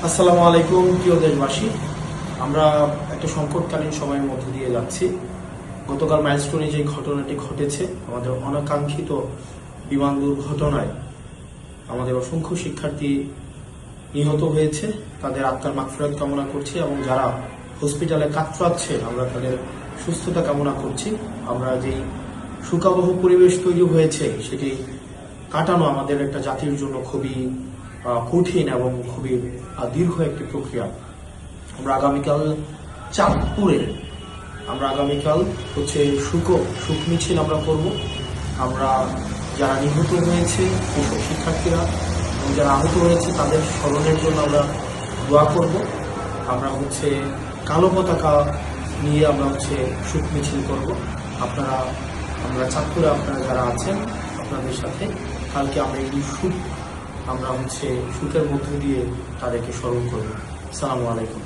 আসসালামু আলাইকুম প্রিয় দেশবাসী। আমরা একটা সংকটকালীন সময়ের মধ্যে দিয়ে যাচ্ছি। গতকাল মাইলস্টোনে যে ঘটনাটি ঘটেছে, আমাদের অনাকাঙ্ক্ষিত বিমান দুর্ঘটনায় আমাদের অসংখ্য শিক্ষার্থী নিহত হয়েছে। তাদের আত্মার মাগফিরাত কামনা করছি এবং যারা হসপিটালে কাতরাচ্ছে আমরা তাদের সুস্থতা কামনা করছি। আমরা যেই শোকাবহ পরিবেশ তৈরি হয়েছে সেটি কাটানো আমাদের একটা জাতির জন্য খুবই কঠিন এবং খুবই দীর্ঘ একটি প্রক্রিয়া। আমরা আগামীকাল চাঁদপুরে শোক মিছিল আমরা করব। আমরা যারা নিহত হয়েছে এইসব শিক্ষার্থীরা এবং যারা আহত হয়েছে তাদের স্মরণের জন্য আমরা দোয়া করব। আমরা কালো পতাকা নিয়ে আমরা শোক মিছিল করব। আমরা চাঁদপুরে আপনারা যারা আছেন আপনাদের সাথে কালকে আমরা এই শোকের মধ্য দিয়ে তাদেরকে স্মরণ করব। আসসালামু আলাইকুম।